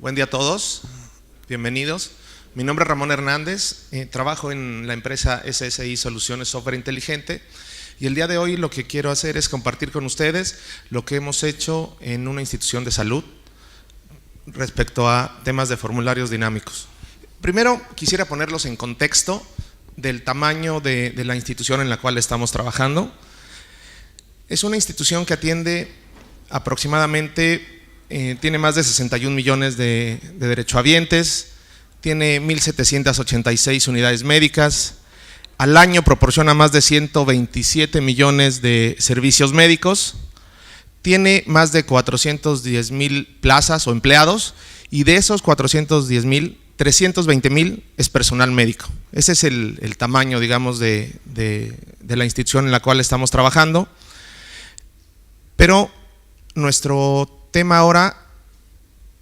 Buen día a todos, bienvenidos. Mi nombre es Ramón Hernández, trabajo en la empresa SSI Soluciones Software Inteligente y el día de hoy lo que quiero hacer es compartir con ustedes lo que hemos hecho en una institución de salud respecto a temas de formularios dinámicos. Primero quisiera ponerlos en contexto del tamaño de la institución en la cual estamos trabajando. Es una institución que atiende aproximadamente, tiene más de 61 millones de derechohabientes, tiene 1,786 unidades médicas, al año proporciona más de 127 millones de servicios médicos, tiene más de 410,000 plazas o empleados y de esos 410,000, 320,000 es personal médico. Ese es el tamaño, digamos, de la institución en la cual estamos trabajando. Pero nuestro tema ahora,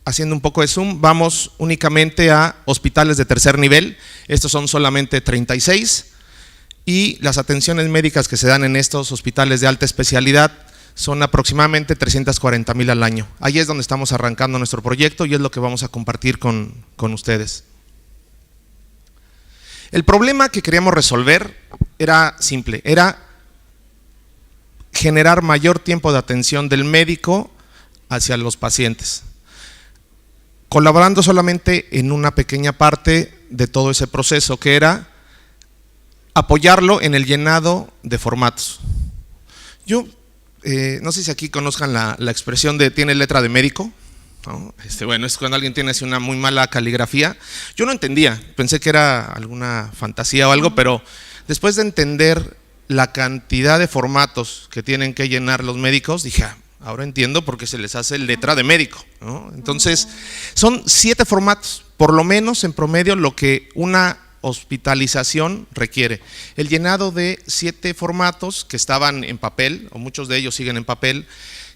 haciendo un poco de zoom, vamos únicamente a hospitales de tercer nivel. Estos son solamente 36 y las atenciones médicas que se dan en estos hospitales de alta especialidad son aproximadamente 340,000 al año. Ahí es donde estamos arrancando nuestro proyecto y es lo que vamos a compartir con ustedes. El problema que queríamos resolver era simple, era generar mayor tiempo de atención del médico hacia los pacientes, colaborando solamente en una pequeña parte de todo ese proceso, que era apoyarlo en el llenado de formatos. Yo no sé si aquí conozcan la expresión de tiene letra de médico, ¿no? Bueno, es cuando alguien tiene así una muy mala caligrafía. Yo no entendía, pensé que era alguna fantasía o algo, pero después de entender la cantidad de formatos que tienen que llenar los médicos, dije, ahora entiendo por qué se les hace letra de médico, ¿no? Entonces, son 7 formatos, por lo menos en promedio lo que una hospitalización requiere. El llenado de 7 formatos que estaban en papel, o muchos de ellos siguen en papel,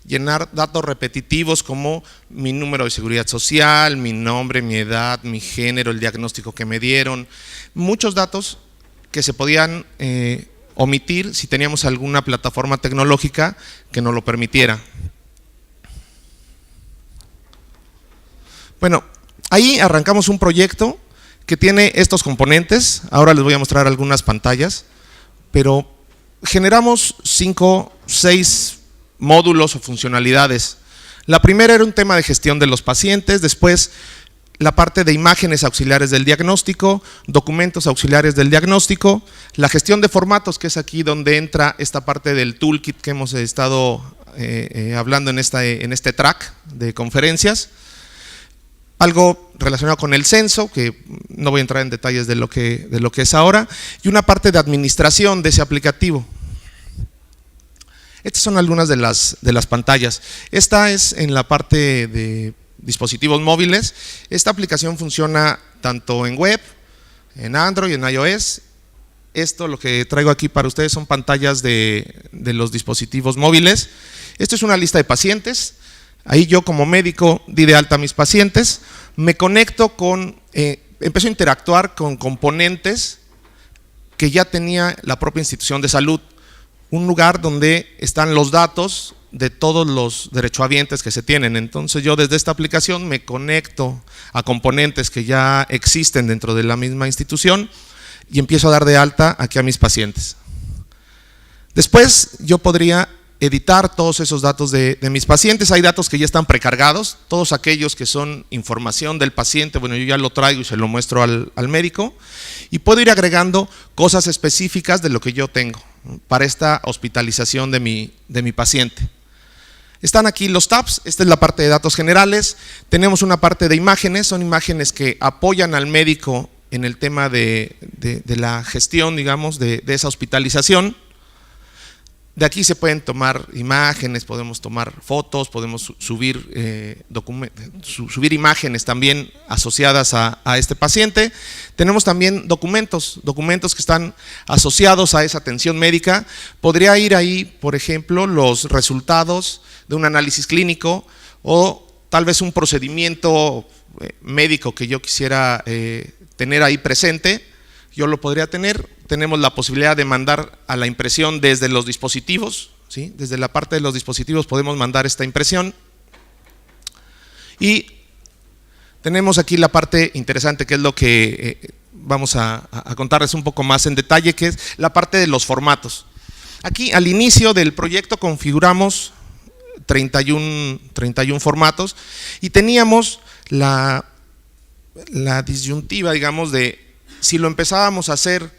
llenar datos repetitivos como mi número de seguridad social, mi nombre, mi edad, mi género, el diagnóstico que me dieron, muchos datos que se podían omitir si teníamos alguna plataforma tecnológica que nos lo permitiera. Bueno, ahí arrancamos un proyecto que tiene estos componentes. Ahora les voy a mostrar algunas pantallas, pero generamos 5, 6 módulos o funcionalidades. La primera era un tema de gestión de los pacientes, después la parte de imágenes auxiliares del diagnóstico, documentos auxiliares del diagnóstico, la gestión de formatos, que es aquí donde entra esta parte del toolkit que hemos estado hablando en este track de conferencias, algo relacionado con el censo, que no voy a entrar en detalles de lo que es ahora, y una parte de administración de ese aplicativo. Estas son algunas de las pantallas. Esta es en la parte de dispositivos móviles. Esta aplicación funciona tanto en web, en Android, en iOS. Esto, lo que traigo aquí para ustedes, son pantallas de los dispositivos móviles. Esto es una lista de pacientes. Ahí yo como médico di de alta a mis pacientes, me conecto con, empiezo a interactuar con componentes que ya tenía la propia institución de salud, un lugar donde están los datos de todos los derechohabientes que se tienen. Entonces yo desde esta aplicación me conecto a componentes que ya existen dentro de la misma institución y empiezo a dar de alta aquí a mis pacientes. Después yo podría editar todos esos datos de mis pacientes. Hay datos que ya están precargados, todos aquellos que son información del paciente, bueno, yo ya lo traigo y se lo muestro al médico, y puedo ir agregando cosas específicas de lo que yo tengo para esta hospitalización de mi paciente. Están aquí los tabs. Esta es la parte de datos generales. Tenemos una parte de imágenes, son imágenes que apoyan al médico en el tema de la gestión, digamos, de esa hospitalización. De aquí se pueden tomar imágenes, podemos tomar fotos, podemos subir imágenes también asociadas a este paciente. Tenemos también documentos que están asociados a esa atención médica. Podría ir ahí, por ejemplo, los resultados de un análisis clínico o tal vez un procedimiento médico que yo quisiera tener ahí presente. Yo lo podría tener. Tenemos la posibilidad de mandar a la impresión desde los dispositivos, ¿sí? Desde la parte de los dispositivos podemos mandar esta impresión. Y Tenemos aquí la parte interesante, que es lo que vamos a contarles un poco más en detalle, que es la parte de los formatos. Aquí al inicio del proyecto configuramos 31 formatos y teníamos la disyuntiva, digamos, de si lo empezábamos a hacer,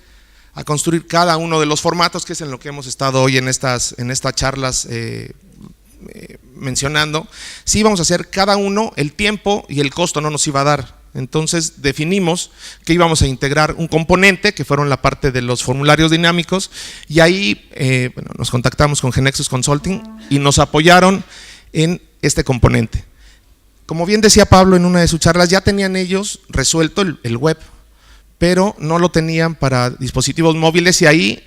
a construir cada uno de los formatos, que es en lo que hemos estado hoy en estas charlas mencionando. Si íbamos a hacer cada uno, el tiempo y el costo no nos iba a dar. Entonces definimos que íbamos a integrar un componente, que fueron la parte de los formularios dinámicos, y ahí bueno, nos contactamos con GeneXus Consulting y nos apoyaron en este componente. Como bien decía Pablo en una de sus charlas, ya tenían ellos resuelto el web, pero no lo tenían para dispositivos móviles, y ahí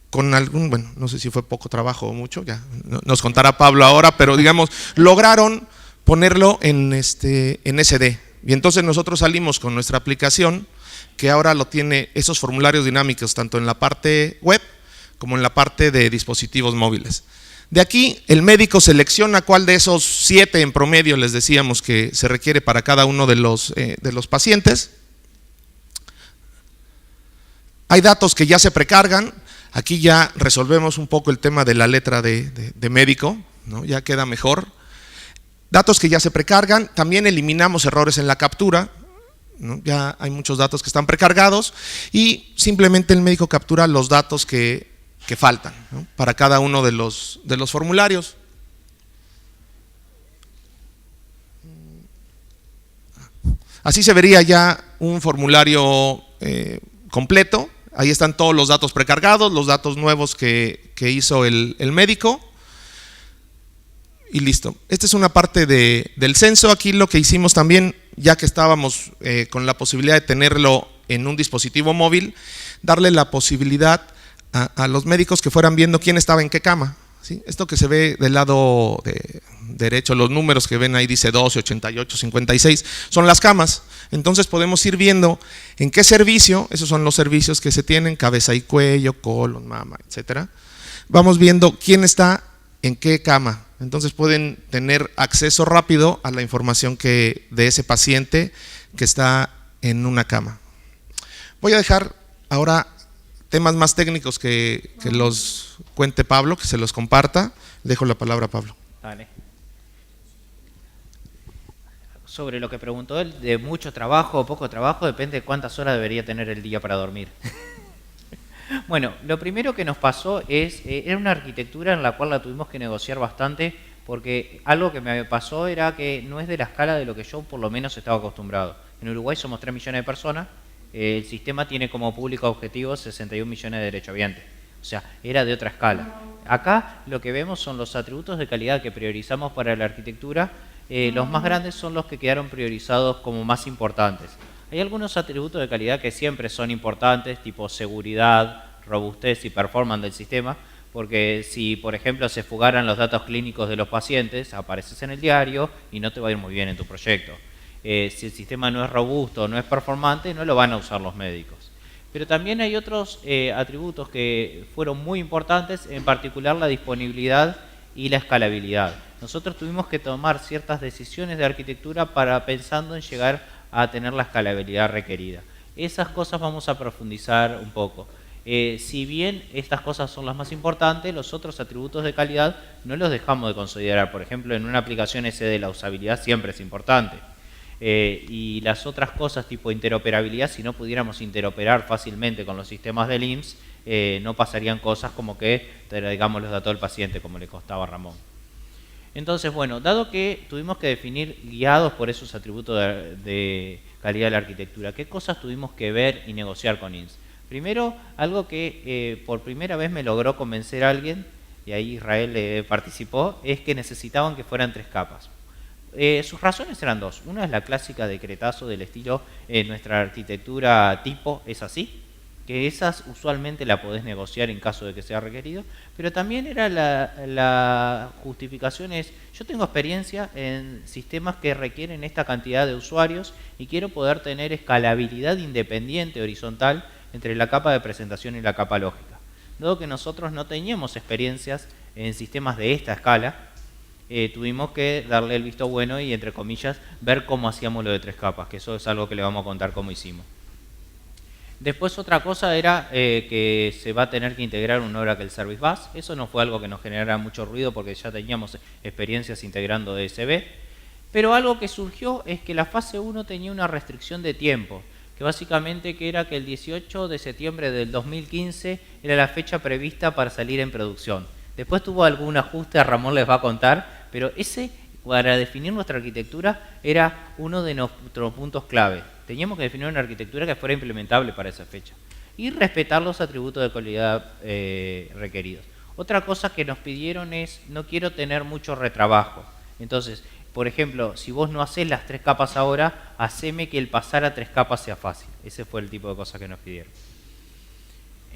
con algún, bueno, no sé si fue poco trabajo o mucho, ya nos contará Pablo ahora, pero digamos, lograron ponerlo en SD. Y entonces nosotros salimos con nuestra aplicación, que ahora lo tiene esos formularios dinámicos, tanto en la parte web como en la parte de dispositivos móviles. De aquí, el médico selecciona cuál de esos 7 en promedio, les decíamos, que se requiere para cada uno de los pacientes. Hay datos que ya se precargan. Aquí ya resolvemos un poco el tema de la letra de médico, ¿no? Ya queda mejor. Datos que ya se precargan, también eliminamos errores en la captura, ¿no? Ya hay muchos datos que están precargados y simplemente el médico captura los datos que faltan, ¿no? Para cada uno de los formularios. Así se vería ya un formulario completo. Ahí están todos los datos precargados, los datos nuevos que hizo el médico. Y listo. Esta es una parte del censo. Aquí lo que hicimos también, ya que estábamos con la posibilidad de tenerlo en un dispositivo móvil, darle la posibilidad a los médicos que fueran viendo quién estaba en qué cama, ¿sí? Esto que se ve del lado derecho, los números que ven ahí dice 12, 88, 56, son las camas. Entonces podemos ir viendo en qué servicio, esos son los servicios que se tienen, cabeza y cuello, colon, mama, etcétera. Vamos viendo quién está en qué cama. Entonces pueden tener acceso rápido a la información de ese paciente que está en una cama. Voy a dejar ahora temas más técnicos que los cuente Pablo, que se los comparta. Dejo la palabra a Pablo. Vale. Sobre lo que preguntó él, de mucho trabajo o poco trabajo, depende de cuántas horas debería tener el día para dormir. Bueno, lo primero que nos pasó era una arquitectura en la cual la tuvimos que negociar bastante, porque algo que me pasó era que no es de la escala de lo que yo por lo menos estaba acostumbrado. En Uruguay somos 3 millones de personas, el sistema tiene como público objetivo 61 millones de derechohabientes, o sea, era de otra escala. Acá lo que vemos son los atributos de calidad que priorizamos para la arquitectura, los más grandes son los que quedaron priorizados como más importantes. Hay algunos atributos de calidad que siempre son importantes, tipo seguridad, robustez y performance del sistema, porque si, por ejemplo, se fugaran los datos clínicos de los pacientes, apareces en el diario y no te va a ir muy bien en tu proyecto. Si el sistema no es robusto, no es performante, no lo van a usar los médicos. Pero también hay otros atributos que fueron muy importantes, en particular la disponibilidad y la escalabilidad. Nosotros tuvimos que tomar ciertas decisiones de arquitectura pensando en llegar a tener la escalabilidad requerida. Esas cosas vamos a profundizar un poco. Si bien estas cosas son las más importantes, los otros atributos de calidad no los dejamos de considerar. Por ejemplo, en una aplicación SD la usabilidad siempre es importante. Y las otras cosas tipo interoperabilidad, si no pudiéramos interoperar fácilmente con los sistemas del IMSS, no pasarían cosas como que traigamos los datos del paciente, como le costaba a Ramón. Entonces, bueno, dado que tuvimos que definir, guiados por esos atributos de calidad de la arquitectura, ¿qué cosas tuvimos que ver y negociar con IMSS? Primero, algo que por primera vez me logró convencer a alguien, y ahí Israel participó, es que necesitaban que fueran 3 capas. Sus razones eran 2. Una es la clásica decretazo del estilo, nuestra arquitectura tipo es así, que esas usualmente la podés negociar en caso de que sea requerido, pero también era la justificación es, yo tengo experiencia en sistemas que requieren esta cantidad de usuarios y quiero poder tener escalabilidad independiente horizontal entre la capa de presentación y la capa lógica. Dado que nosotros no teníamos experiencias en sistemas de esta escala, tuvimos que darle el visto bueno y, entre comillas, ver cómo hacíamos lo de 3 capas, que eso es algo que le vamos a contar cómo hicimos. Después otra cosa era que se va a tener que integrar un Oracle Service Bus. Eso no fue algo que nos generara mucho ruido porque ya teníamos experiencias integrando DSB. Pero algo que surgió es que la fase 1 tenía una restricción de tiempo, que básicamente era que el 18 de septiembre del 2015 era la fecha prevista para salir en producción. Después tuvo algún ajuste, Ramón les va a contar, pero ese, para definir nuestra arquitectura, era uno de nuestros puntos clave. Teníamos que definir una arquitectura que fuera implementable para esa fecha y respetar los atributos de calidad requeridos. Otra cosa que nos pidieron es, no quiero tener mucho retrabajo. Entonces, por ejemplo, si vos no hacés las 3 capas ahora, haceme que el pasar a 3 capas sea fácil. Ese fue el tipo de cosas que nos pidieron.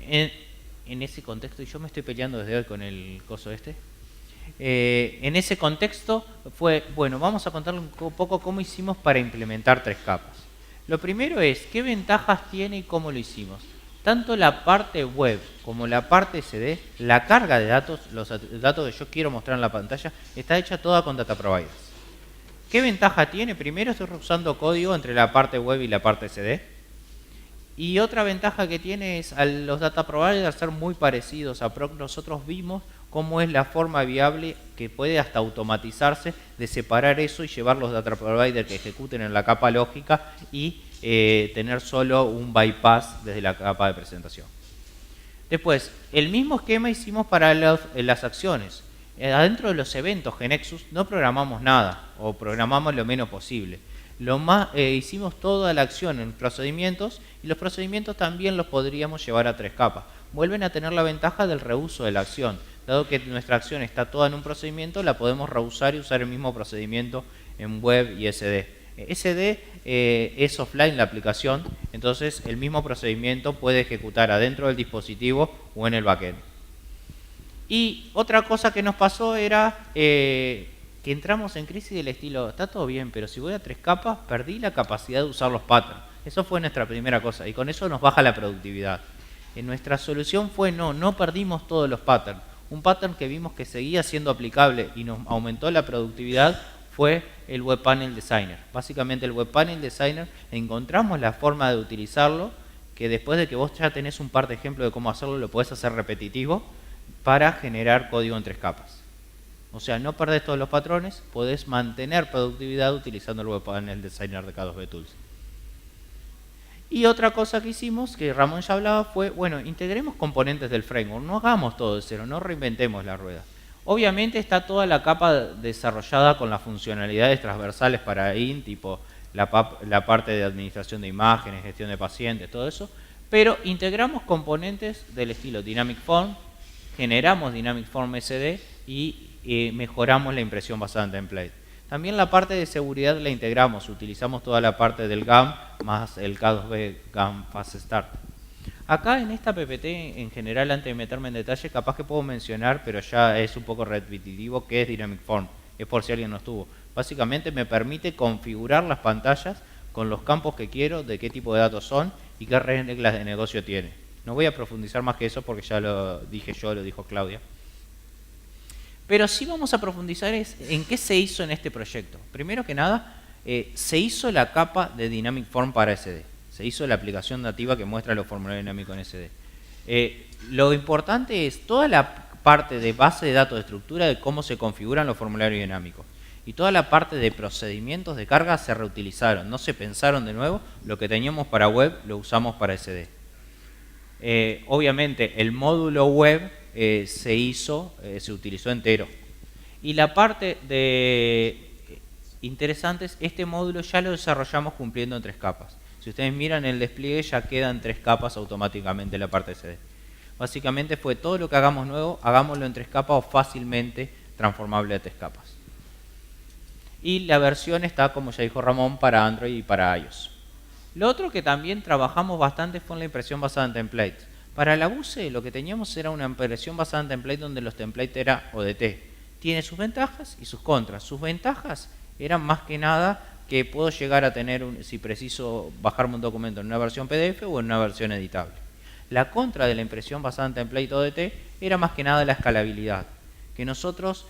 En ese contexto, y yo me estoy peleando desde hoy con el coso este, en ese contexto fue, bueno, vamos a contarle un poco cómo hicimos para implementar 3 capas. Lo primero es, ¿qué ventajas tiene y cómo lo hicimos? Tanto la parte web como la parte SD, la carga de datos, los datos que yo quiero mostrar en la pantalla, está hecha toda con data providers. ¿Qué ventaja tiene? Primero, estoy usando código entre la parte web y la parte SD. Y otra ventaja que tiene es a los data providers al ser muy parecidos a Proc, nosotros vimos cómo es la forma viable que puede hasta automatizarse de separar eso y llevar los data providers que ejecuten en la capa lógica y tener solo un bypass desde la capa de presentación. Después, el mismo esquema hicimos para las acciones. Adentro de los eventos GeneXus no programamos nada o programamos lo menos posible. Hicimos toda la acción en procedimientos y los procedimientos también los podríamos llevar a 3 capas. Vuelven a tener la ventaja del reuso de la acción. Dado que nuestra acción está toda en un procedimiento, la podemos reusar y usar el mismo procedimiento en web y SD. SD es offline la aplicación, entonces el mismo procedimiento puede ejecutar adentro del dispositivo o en el backend. Y otra cosa que nos pasó era que entramos en crisis del estilo, está todo bien, pero si voy a 3 capas, perdí la capacidad de usar los patterns. Eso fue nuestra primera cosa y con eso nos baja la productividad. Nuestra solución fue no perdimos todos los patterns. Un pattern que vimos que seguía siendo aplicable y nos aumentó la productividad fue el Web Panel Designer. Básicamente el Web Panel Designer encontramos la forma de utilizarlo, que después de que vos ya tenés un par de ejemplos de cómo hacerlo, lo podés hacer repetitivo para generar código en 3 capas. O sea, no perdés todos los patrones, podés mantener productividad utilizando el Web Panel Designer de K2B Tools. Y otra cosa que hicimos, que Ramón ya hablaba, fue, bueno, integremos componentes del framework, no hagamos todo de cero, no reinventemos la rueda. Obviamente está toda la capa desarrollada con las funcionalidades transversales para IN, tipo la parte de administración de imágenes, gestión de pacientes, todo eso, pero integramos componentes del estilo Dynamic Form, generamos Dynamic Form SD y mejoramos la impresión basada en template. También la parte de seguridad la integramos, utilizamos toda la parte del GAM más el K2B GAM Fast Start. Acá en esta PPT, en general, antes de meterme en detalle, capaz que puedo mencionar, pero ya es un poco repetitivo, qué es Dynamic Form. Es por si alguien no estuvo. Básicamente me permite configurar las pantallas con los campos que quiero, de qué tipo de datos son y qué reglas de negocio tiene. No voy a profundizar más que eso porque ya lo dije yo, lo dijo Claudia. Pero sí vamos a profundizar en qué se hizo en este proyecto. Primero que nada, se hizo la capa de Dynamic Form para SD. Se hizo la aplicación nativa que muestra los formularios dinámicos en SD. Lo importante es toda la parte de base de datos de estructura de cómo se configuran los formularios dinámicos. Y toda la parte de procedimientos de carga se reutilizaron, no se pensaron de nuevo. Lo que teníamos para web lo usamos para SD. Obviamente el módulo web se utilizó entero. Y la parte de interesante es este módulo ya lo desarrollamos cumpliendo en 3 capas. Si ustedes miran el despliegue ya quedan 3 capas automáticamente en la parte de CD. Básicamente fue todo lo que hagamos nuevo, hagámoslo en 3 capas o fácilmente transformable a 3 capas. Y la versión está, como ya dijo Ramón, para Android y para iOS. Lo otro que también trabajamos bastante fue en la impresión basada en templates. Para la UCE lo que teníamos era una impresión basada en templates donde los templates eran ODT. Tiene sus ventajas y sus contras. Sus ventajas eran más que nada que puedo llegar a tener, si preciso, bajarme un documento en una versión PDF o en una versión editable. La contra de la impresión basada en template ODT era más que nada la escalabilidad, que nosotros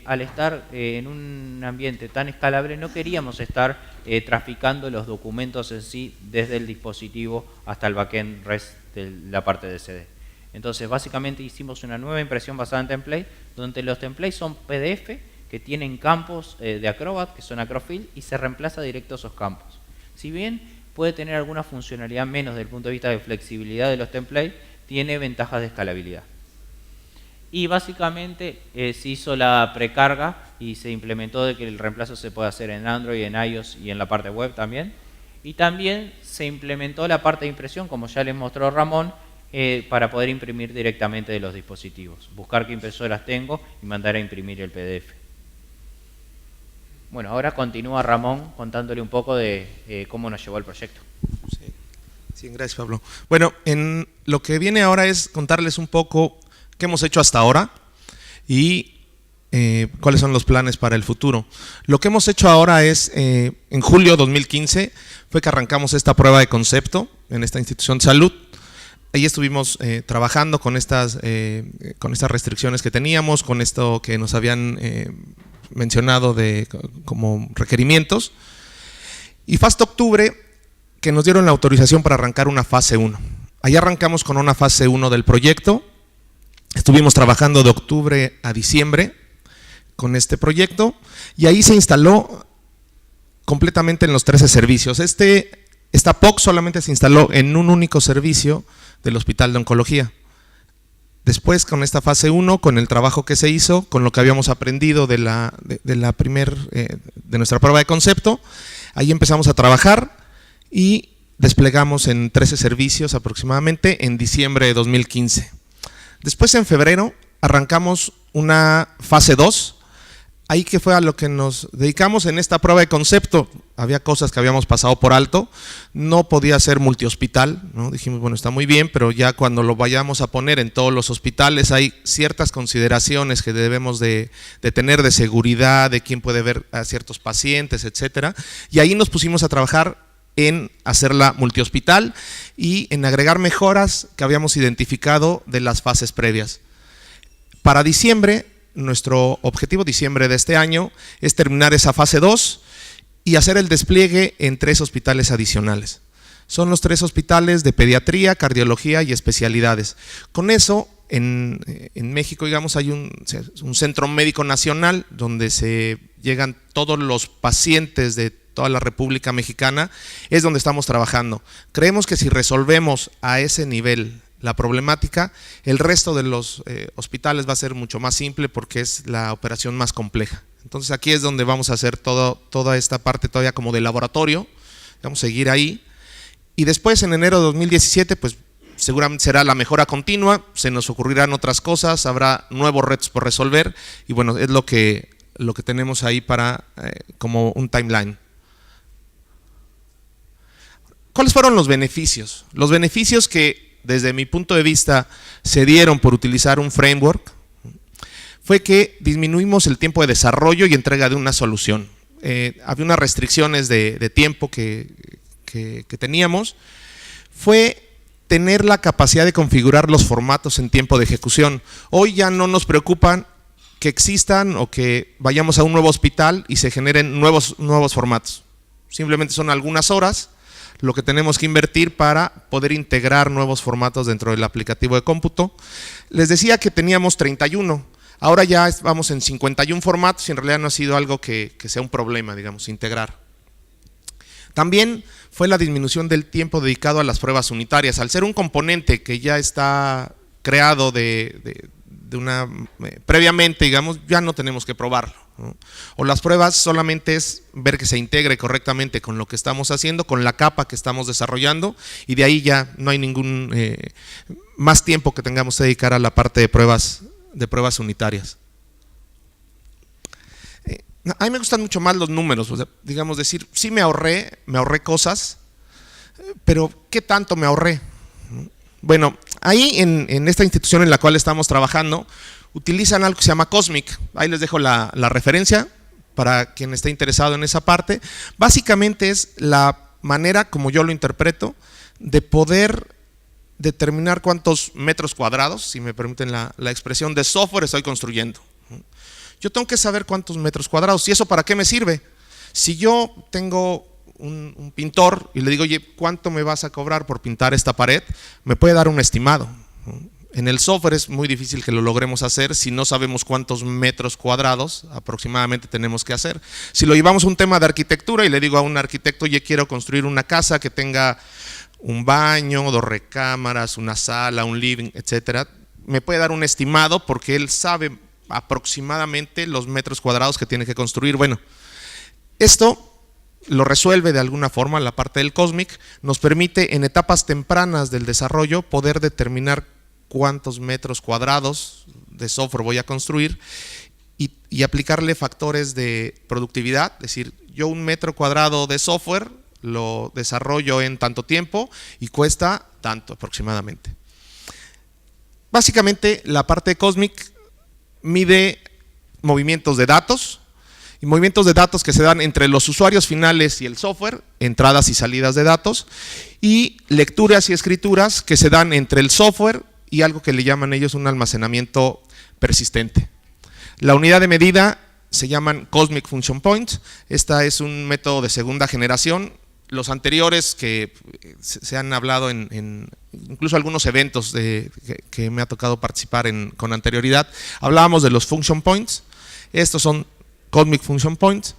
al estar en un ambiente tan escalable no queríamos estar traficando los documentos en sí desde el dispositivo hasta el backend REST de la parte de CD. Entonces básicamente hicimos una nueva impresión basada en template, donde los templates son PDF que tienen campos de Acrobat, que son Acrofill, y se reemplaza directo esos campos. Si bien puede tener alguna funcionalidad menos desde el punto de vista de flexibilidad de los templates, tiene ventajas de escalabilidad. Y básicamente se hizo la precarga y se implementó de que el reemplazo se puede hacer en Android, en iOS y en la parte web también. Y también se implementó la parte de impresión, como ya les mostró Ramón, para poder imprimir directamente de los dispositivos. Buscar qué impresoras tengo y mandar a imprimir el PDF. Bueno, ahora continúa Ramón contándole un poco de cómo nos llevó el proyecto. Sí, gracias Pablo. Bueno, en lo que viene ahora es contarles un poco qué hemos hecho hasta ahora y cuáles son los planes para el futuro. Lo que hemos hecho ahora es, en julio de 2015, fue que arrancamos esta prueba de concepto en esta institución de salud. Ahí estuvimos trabajando con estas restricciones que teníamos, con esto que nos habían mencionado como requerimientos. Y fue hasta octubre que nos dieron la autorización para arrancar una fase 1. Ahí arrancamos con una fase 1 del proyecto. Estuvimos trabajando de octubre a diciembre con este proyecto y ahí se instaló completamente en los 13 servicios. Esta POC solamente se instaló en un único servicio del Hospital de Oncología. Después, con esta fase 1, con el trabajo que se hizo, con lo que habíamos aprendido de nuestra prueba de concepto, ahí empezamos a trabajar y desplegamos en 13 servicios aproximadamente en diciembre de 2015. Después, en febrero, arrancamos una fase 2, ahí que fue a lo que nos dedicamos en esta prueba de concepto. Había cosas que habíamos pasado por alto, no podía ser multihospital, ¿no? Dijimos, bueno, está muy bien, pero ya cuando lo vayamos a poner en todos los hospitales hay ciertas consideraciones que debemos de tener de seguridad, de quién puede ver a ciertos pacientes, etcétera. Y ahí nos pusimos a trabajar en hacerla multihospital y en agregar mejoras que habíamos identificado de las fases previas. Para diciembre, nuestro objetivo diciembre de este año es terminar esa fase 2 y hacer el despliegue en 3 hospitales adicionales. Son los 3 hospitales de pediatría, cardiología y especialidades. Con eso, en México, digamos, hay un centro médico nacional donde se llegan todos los pacientes de toda la República Mexicana, es donde estamos trabajando. Creemos que si resolvemos a ese nivel la problemática, el resto de los hospitales va a ser mucho más simple porque es la operación más compleja. Entonces aquí es donde vamos a hacer toda esta parte todavía como de laboratorio, vamos a seguir ahí. Y después en enero de 2017 pues seguramente será la mejora continua, se nos ocurrirán otras cosas, habrá nuevos retos por resolver y bueno, es lo que tenemos ahí para como un timeline. ¿Cuáles fueron los beneficios? Los beneficios que desde mi punto de vista se dieron por utilizar un framework fue que disminuimos el tiempo de desarrollo y entrega de una solución. Había unas restricciones de tiempo que teníamos, fue tener la capacidad de configurar los formatos en tiempo de ejecución. Hoy ya no nos preocupan que existan o que vayamos a un nuevo hospital y se generen nuevos formatos. Simplemente son algunas horas lo que tenemos que invertir para poder integrar nuevos formatos dentro del aplicativo de cómputo. Les decía que teníamos 31, ahora ya vamos en 51 formatos y en realidad no ha sido algo que sea un problema, digamos, integrar. También fue la disminución del tiempo dedicado a las pruebas unitarias. Al ser un componente que ya está creado previamente, digamos, ya no tenemos que probarlo, ¿no? O las pruebas solamente es ver que se integre correctamente con lo que estamos haciendo, con la capa que estamos desarrollando y de ahí ya no hay ningún más tiempo que tengamos que dedicar a la parte de pruebas unitarias. A mí me gustan mucho más los números, o sea, digamos decir, sí me ahorré cosas, pero ¿qué tanto me ahorré? Bueno, ahí en esta institución en la cual estamos trabajando, utilizan algo que se llama Cosmic. Ahí les dejo la referencia para quien esté interesado en esa parte. Básicamente es la manera, como yo lo interpreto, de poder determinar cuántos metros cuadrados, si me permiten la expresión, de software estoy construyendo. yo tengo que saber cuántos metros cuadrados. ¿Y eso para qué me sirve? Si yo tengo un pintor y le digo, oye, ¿cuánto me vas a cobrar por pintar esta pared? Me puede dar un estimado. En el software es muy difícil que lo logremos hacer si no sabemos cuántos metros cuadrados aproximadamente tenemos que hacer. Si lo llevamos a un tema de arquitectura y le digo a un arquitecto, oye, quiero construir una casa que tenga un baño, 2 recámaras, una sala, un living, etcétera, me puede dar un estimado porque él sabe aproximadamente los metros cuadrados que tiene que construir. Bueno, esto lo resuelve de alguna forma la parte del Cosmic, nos permite en etapas tempranas del desarrollo poder determinar cuántos metros cuadrados de software voy a construir y aplicarle factores de productividad, es decir, yo 1 metro cuadrado de software lo desarrollo en tanto tiempo y cuesta tanto aproximadamente. Básicamente la parte de Cosmic mide movimientos de datos y movimientos de datos que se dan entre los usuarios finales y el software, entradas y salidas de datos, y lecturas y escrituras que se dan entre el software y algo que le llaman ellos un almacenamiento persistente. La unidad de medida se llaman Cosmic Function Points. Esta es un método de segunda generación. Los anteriores que se han hablado en incluso algunos eventos que me ha tocado participar con anterioridad, hablábamos de los Function Points. Estos son Cosmic Function Points.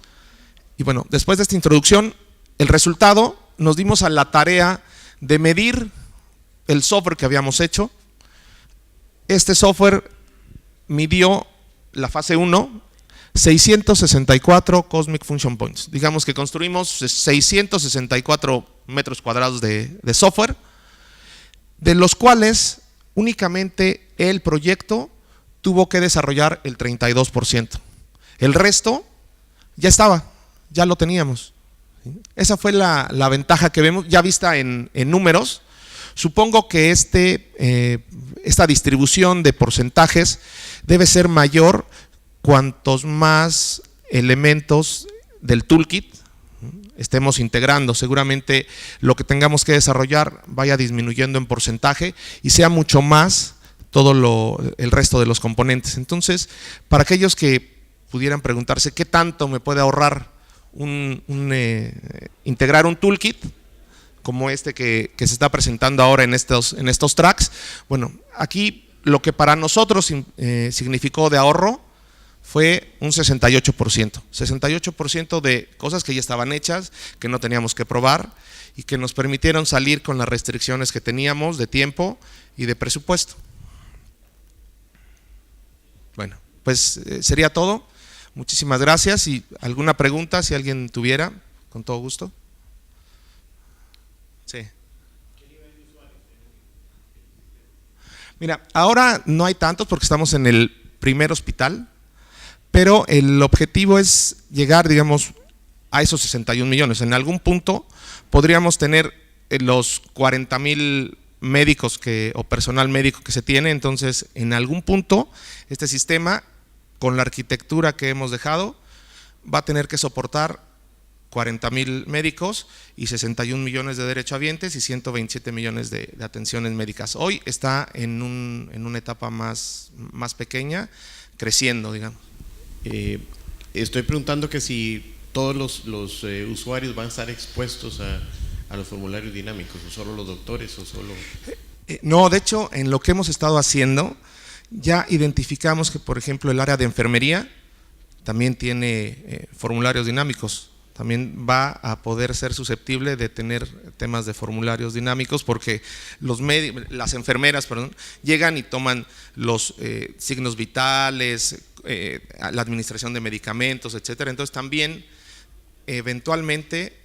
Y bueno, después de esta introducción, el resultado, nos dimos a la tarea de medir el software que habíamos hecho. Este software midió la fase 1, 664 Cosmic Function Points. Digamos que construimos 664 metros cuadrados de software, de los cuales únicamente el proyecto tuvo que desarrollar el 32%. El resto ya estaba, ya lo teníamos. Esa fue la ventaja que vemos, ya vista en números. Supongo que esta distribución de porcentajes debe ser mayor cuantos más elementos del toolkit estemos integrando. Seguramente lo que tengamos que desarrollar vaya disminuyendo en porcentaje y sea mucho más todo el resto de los componentes. Entonces, para aquellos que pudieran preguntarse qué tanto me puede ahorrar integrar un toolkit como este que se está presentando ahora en estos tracks, bueno, aquí lo que para nosotros significó de ahorro fue un 68%. 68% de cosas que ya estaban hechas, que no teníamos que probar y que nos permitieron salir con las restricciones que teníamos de tiempo y de presupuesto. Bueno, pues sería todo. Muchísimas gracias y alguna pregunta si alguien tuviera, con todo gusto. Sí. Mira, ahora no hay tantos porque estamos en el primer hospital, pero el objetivo es llegar, digamos, a esos 61 millones. En algún punto podríamos tener los 40,000 médicos o personal médico que se tiene, entonces en algún punto este sistema, con la arquitectura que hemos dejado, va a tener que soportar 40,000 médicos y 61 millones de derechohabientes y 127 millones de atenciones médicas. Hoy está en una etapa más pequeña, creciendo, digamos. Estoy preguntando que si todos los usuarios van a estar expuestos a los formularios dinámicos, o solo los doctores, o solo… No, de hecho, en lo que hemos estado haciendo, ya identificamos que, por ejemplo, el área de enfermería también tiene formularios dinámicos. También va a poder ser susceptible de tener temas de formularios dinámicos porque las enfermeras llegan y toman los signos vitales, la administración de medicamentos, etcétera. Entonces también eventualmente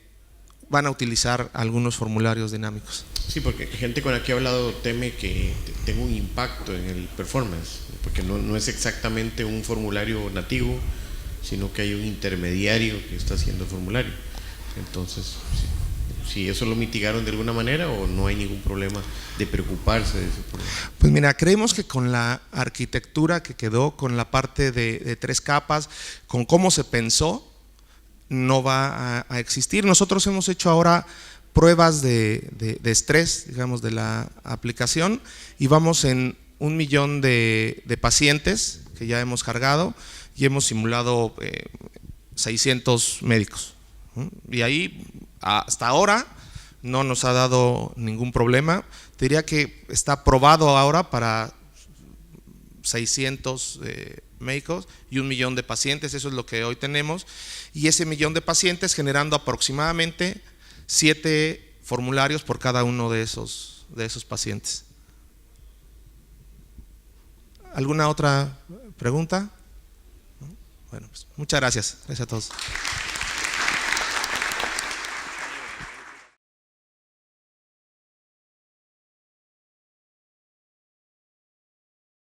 van a utilizar algunos formularios dinámicos. Sí, porque gente con la que he hablado teme que tenga un impacto en el performance, porque no es exactamente un formulario nativo, sino que hay un intermediario que está haciendo el formulario. Entonces, si eso lo mitigaron de alguna manera o no hay ningún problema de preocuparse de ese problema. Pues mira, creemos que con la arquitectura que quedó, con la parte de 3 capas, con cómo se pensó, no va a existir. Nosotros hemos hecho ahora pruebas de estrés, digamos, de la aplicación y vamos en 1 millón de pacientes que ya hemos cargado y hemos simulado 600 médicos. Y ahí, hasta ahora, no nos ha dado ningún problema. Te diría que está aprobado ahora para 600 médicos y 1 millón de pacientes, eso es lo que hoy tenemos, y ese 1 millón de pacientes generando aproximadamente 7 formularios por cada uno de esos pacientes. ¿Alguna otra pregunta? Bueno, pues muchas gracias. Gracias a todos.